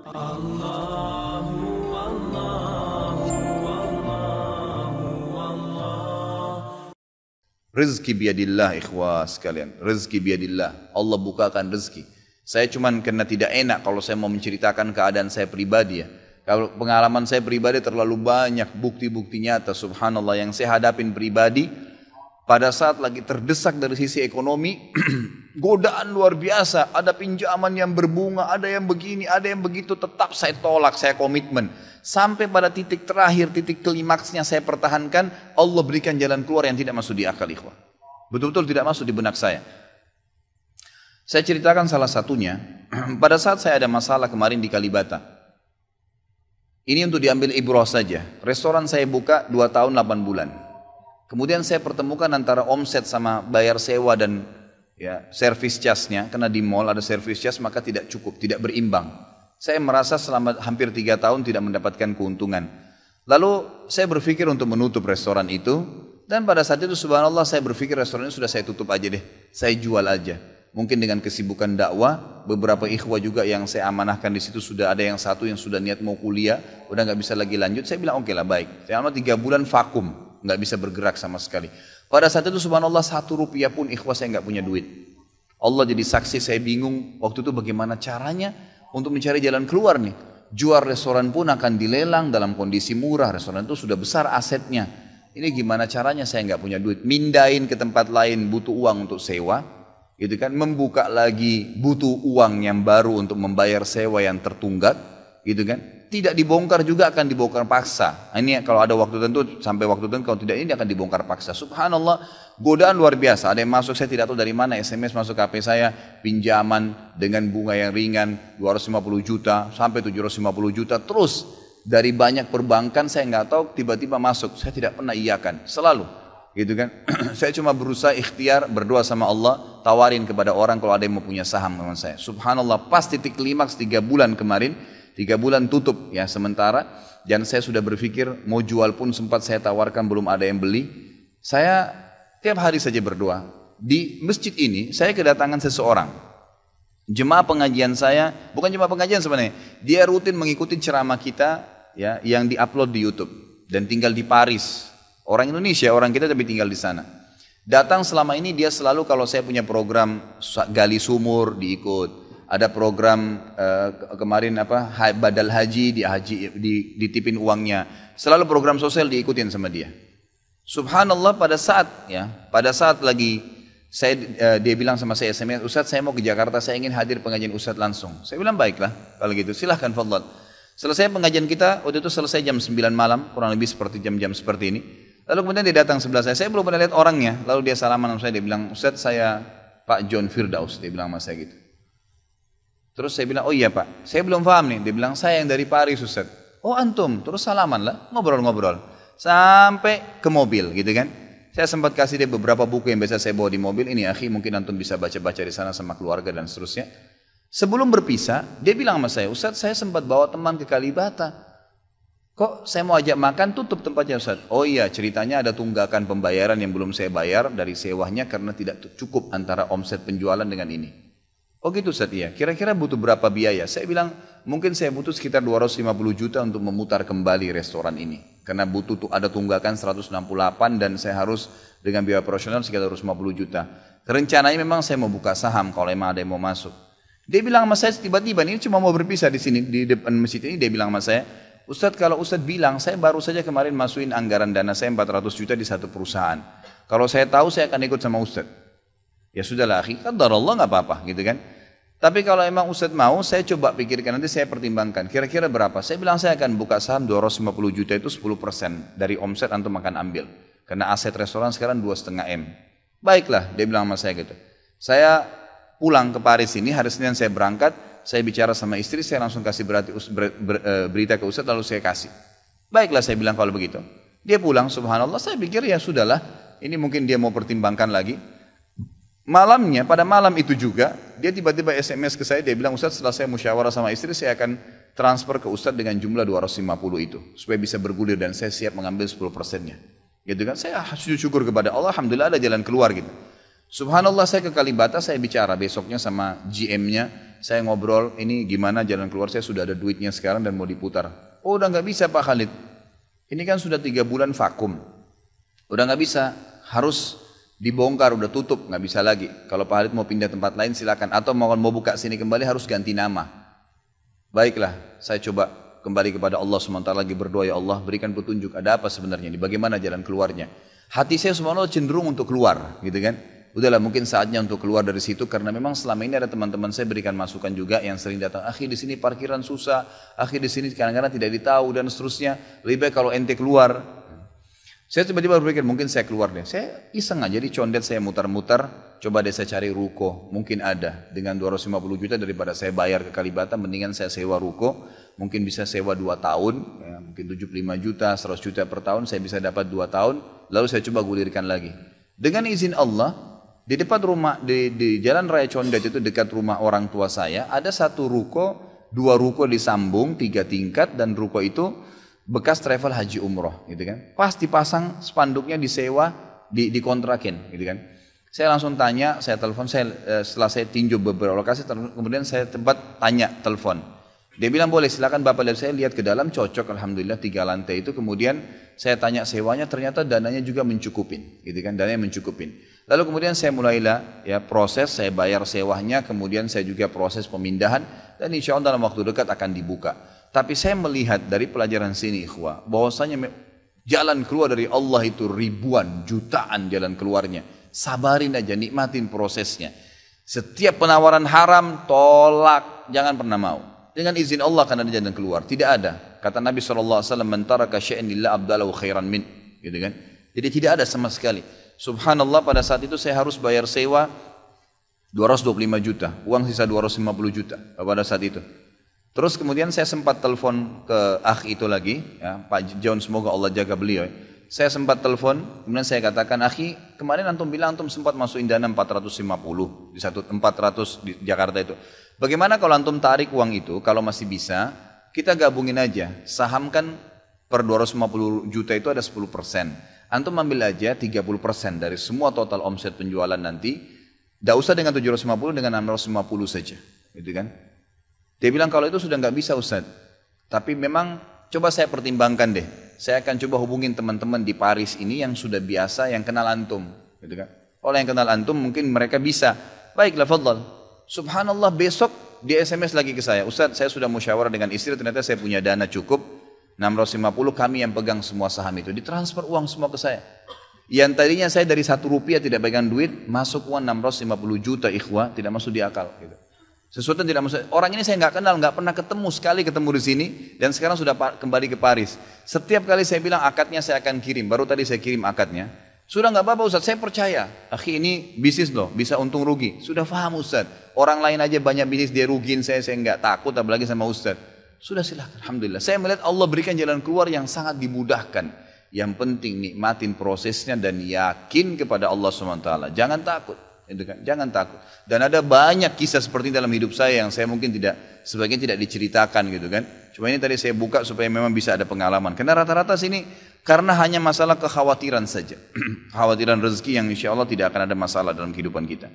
Rezeki biadillah ikhwah sekalian. Rezeki biadillah. Allah bukakan rezeki. Saya cuman karena tidak enak kalau saya mau menceritakan keadaan saya pribadi ya. Kalau pengalaman saya pribadi terlalu banyak bukti-bukti nyata subhanallah yang saya hadapin pribadi. Pada saat lagi terdesak dari sisi ekonomi, godaan luar biasa. Ada pinjaman yang berbunga, ada yang begini, ada yang begitu. Tetap saya tolak, saya komitmen. Sampai pada titik terakhir, titik klimaksnya saya pertahankan. Allah berikan jalan keluar yang tidak masuk di akal ikhwah. Betul-betul tidak masuk di benak saya. Saya ceritakan salah satunya. Pada saat saya ada masalah kemarin di Kalibata. Ini untuk diambil ibrah saja. Restoran saya buka 2 tahun 8 bulan. Kemudian saya pertemukan antara omset sama bayar sewa dan ya, servis charge-nya. Karena di mall ada servis charge maka tidak cukup, tidak berimbang. Saya merasa selama hampir 3 tahun tidak mendapatkan keuntungan. Lalu saya berpikir untuk menutup restoran itu. Dan pada saat itu subhanallah saya berpikir restoran ini sudah saya tutup aja deh. Saya jual aja. Mungkin dengan kesibukan dakwah, beberapa ikhwah juga yang saya amanahkan di situ sudah ada yang satu yang sudah niat mau kuliah, udah nggak bisa lagi lanjut. Saya bilang oke lah baik. Selama 3 bulan vakum. Nggak bisa bergerak sama sekali. Pada saat itu subhanallah 1 rupiah pun ikhwah saya nggak punya duit. Allah jadi saksi saya bingung waktu itu bagaimana caranya untuk mencari jalan keluar nih. Jual restoran pun akan dilelang dalam kondisi murah. Restoran itu sudah besar asetnya. Ini gimana caranya saya nggak punya duit. Mindahin ke tempat lain butuh uang untuk sewa. Gitu kan. Membuka lagi butuh uang yang baru untuk membayar sewa yang tertunggak. Gitu kan. Tidak dibongkar juga akan dibongkar paksa. Ini kalau ada waktu tentu sampai waktu tentu, kalau tidak ini akan dibongkar paksa. Subhanallah, godaan luar biasa. Ada yang masuk saya tidak tahu dari mana, SMS masuk ke HP saya, pinjaman dengan bunga yang ringan 250 juta sampai 750 juta terus dari banyak perbankan saya nggak tahu tiba-tiba masuk. Saya tidak pernah iyakan, selalu gitu kan. Saya cuma berusaha ikhtiar berdoa sama Allah, tawarin kepada orang kalau ada yang mau punya saham sama saya. Subhanallah, pas titik klimaks 3 bulan kemarin 3 bulan tutup ya sementara dan saya sudah berpikir mau jual pun sempat saya tawarkan belum ada yang beli. Saya tiap hari saja berdoa. Di masjid ini saya kedatangan seseorang. Jemaah pengajian saya, bukan jemaah pengajian sebenarnya. Dia rutin mengikuti ceramah kita ya yang diupload di YouTube dan tinggal di Paris. Orang Indonesia, orang kita tapi tinggal di sana. Datang selama ini dia selalu kalau saya punya program gali sumur diikut. Ada program kemarin badal haji ditipin uangnya. Selalu program sosial diikutin sama dia. Subhanallah pada saat lagi dia bilang sama saya SMS, Ustadz saya mau ke Jakarta, saya ingin hadir pengajian Ustadz langsung. Saya bilang baiklah kalau gitu silahkan fadhal. Selesai pengajian kita waktu itu selesai jam 9 malam kurang lebih seperti jam-jam seperti ini. Lalu kemudian dia datang sebelah saya belum pernah lihat orangnya. Lalu dia salaman sama saya, dia bilang Ustadz saya Pak John Firdaus, dia bilang sama saya gitu. Terus saya bilang, oh iya Pak, saya belum paham nih. Dia bilang, saya yang dari Paris Ustaz. Oh antum, terus salaman lah, ngobrol-ngobrol. Sampai ke mobil gitu kan. Saya sempat kasih dia beberapa buku yang biasa saya bawa di mobil. Ini akhi mungkin antum bisa baca-baca di sana sama keluarga dan seterusnya. Sebelum berpisah, dia bilang sama saya, Ustaz saya sempat bawa teman ke Kalibata. Kok saya mau ajak makan, tutup tempatnya Ustaz. Oh iya, ceritanya ada tunggakan pembayaran yang belum saya bayar dari sewanya karena tidak cukup antara omset penjualan dengan ini. Oh gitu Ustaz, iya. Kira-kira butuh berapa biaya? Saya bilang mungkin saya butuh sekitar 250 juta untuk memutar kembali restoran ini. Karena butuh ada tunggakan 168 dan saya harus dengan biaya operasional sekitar 250 juta. Rencananya memang saya mau buka saham kalau memang ada yang mau masuk. Dia bilang sama saya tiba-tiba, ini cuma mau berpisah di sini di depan masjid ini, dia bilang sama saya, Ustaz kalau Ustaz bilang, saya baru saja kemarin masukin anggaran dana saya 400 juta di satu perusahaan. Kalau saya tahu saya akan ikut sama Ustaz. Ya sudahlah akhi, qadarullah nggak apa-apa gitu kan. Tapi kalau emang Ustadz mau, saya coba pikirkan, nanti saya pertimbangkan. Kira-kira berapa? Saya bilang saya akan buka saham 250 juta itu 10% dari omset antum akan ambil. Karena aset restoran sekarang 2,5 M. Baiklah, dia bilang sama saya gitu. Saya pulang ke Paris ini, hari Senin saya berangkat, saya bicara sama istri, saya langsung kasih berita ke Ustadz, lalu saya kasih. Baiklah saya bilang kalau begitu. Dia pulang, subhanallah, saya pikir ya sudahlah, ini mungkin dia mau pertimbangkan lagi. Malamnya, pada malam itu juga, dia tiba-tiba SMS ke saya, dia bilang, Ustadz setelah saya musyawarah sama istri, saya akan transfer ke Ustadz dengan jumlah 250 itu, supaya bisa bergulir dan saya siap mengambil 10%-nya. Gitu kan, saya sujud syukur kepada Allah, alhamdulillah ada jalan keluar gitu. Subhanallah saya ke Kalibata, saya bicara besoknya sama GM-nya, saya ngobrol, ini gimana jalan keluar, saya sudah ada duitnya sekarang dan mau diputar. Oh udah nggak bisa Pak Khalid, ini kan sudah 3 bulan vakum, udah nggak bisa, harus dibongkar, udah tutup, nggak bisa lagi. Kalau Pak Khalid mau pindah tempat lain silakan, atau mau buka sini kembali harus ganti nama. Baiklah, saya coba kembali kepada Allah SWT lagi berdoa, ya Allah berikan petunjuk, ada apa sebenarnya ini, bagaimana jalan keluarnya. Hati saya subhanallah cenderung untuk keluar, gitu kan. Udahlah mungkin saatnya untuk keluar dari situ, karena memang selama ini ada teman-teman saya berikan masukan juga yang sering datang, akhi di sini parkiran susah, akhi di sini kadang-kadang tidak ditahu dan seterusnya, lebih baik kalau ente keluar. Saya tiba-tiba berpikir mungkin saya keluar deh, saya iseng aja di condet, saya mutar-mutar, coba deh saya cari ruko, mungkin ada, dengan 250 juta daripada saya bayar ke Kalibata, mendingan saya sewa ruko, mungkin bisa sewa 2 tahun, ya, mungkin 75 juta, 100 juta per tahun, saya bisa dapat 2 tahun, lalu saya coba gulirkan lagi. Dengan izin Allah, di depan rumah, di Jalan Raya Condet itu dekat rumah orang tua saya, ada 1 ruko, 2 ruko disambung, 3 tingkat, dan ruko itu bekas travel haji umroh, gitu kan. Pas dipasang spanduknya disewa, dikontrakin, gitu kan. Saya langsung tanya, saya telepon, setelah saya tinjau beberapa lokasi, kemudian saya tanya telepon. Dia bilang boleh, silakan Bapak lihat, saya lihat ke dalam, cocok, alhamdulillah 3 lantai itu. Kemudian saya tanya sewanya, ternyata dananya juga mencukupin, gitu kan, dananya mencukupin. Lalu kemudian saya mulailah ya proses, saya bayar sewanya, kemudian saya juga proses pemindahan, dan insya Allah dalam waktu dekat akan dibuka. Tapi saya melihat dari pelajaran sini ikhwah, bahwasanya jalan keluar dari Allah itu ribuan, jutaan jalan keluarnya. Sabarin aja, nikmatin prosesnya. Setiap penawaran haram, tolak, jangan pernah mau. Dengan izin Allah akan ada jalan keluar. Tidak ada. Kata Nabi SAW, "Man taraka syai'an lillah abdalahu khairan min." Gitu kan? Jadi tidak ada sama sekali. Subhanallah, pada saat itu saya harus bayar sewa 225 juta, uang sisa 250 juta pada saat itu. Terus kemudian saya sempat telepon ke akh itu lagi, ya, Pak John, semoga Allah jaga beliau. Saya sempat telepon, kemudian saya katakan, akhi, kemarin antum bilang antum sempat masukin dana 450 di 400 di Jakarta itu. Bagaimana kalau antum tarik uang itu, kalau masih bisa, kita gabungin aja, sahamkan per 250 juta itu ada 10%. Antum ambil aja 30% dari semua total omset penjualan nanti, tidak usah dengan 750, dengan 650 saja, gitu kan? Dia bilang kalau itu sudah nggak bisa Ustaz, tapi memang coba saya pertimbangkan deh. Saya akan coba hubungin teman-teman di Paris ini yang sudah biasa, yang kenal antum, gitu kan? Kalau yang kenal antum mungkin mereka bisa. Baiklah, fadhal. Subhanallah, besok dia SMS lagi ke saya, Ustaz, saya sudah musyawarah dengan istri, ternyata saya punya dana cukup 650, kami yang pegang semua saham itu, ditransfer uang semua ke saya. Yang tadinya saya dari 1 rupiah tidak pegang duit, masuk uang 650 juta ikhwah, tidak masuk di akal, gitu. Sesuatu yang tidak masuk. Orang ini saya nggak kenal, nggak pernah ketemu, sekali ketemu di sini, dan sekarang sudah kembali ke Paris. Setiap kali saya bilang akadnya saya akan kirim, baru tadi saya kirim akadnya. Sudah nggak apa-apa Ustaz, saya percaya. Akhi, ini bisnis loh, bisa untung rugi. Sudah paham Ustaz. Orang lain aja banyak bisnis dia rugiin saya nggak takut, apalagi sama Ustaz. Sudah silakan, alhamdulillah. Saya melihat Allah berikan jalan keluar yang sangat dimudahkan. Yang penting nikmatin prosesnya dan yakin kepada Allah SWT. Jangan takut. Jangan takut. Dan ada banyak kisah seperti dalam hidup saya yang saya mungkin sebagian tidak diceritakan gitu kan. Cuma ini tadi saya buka supaya memang bisa ada pengalaman. Karena rata-rata sini karena hanya masalah kekhawatiran saja. Kekhawatiran rezeki yang insya Allah tidak akan ada masalah dalam kehidupan kita.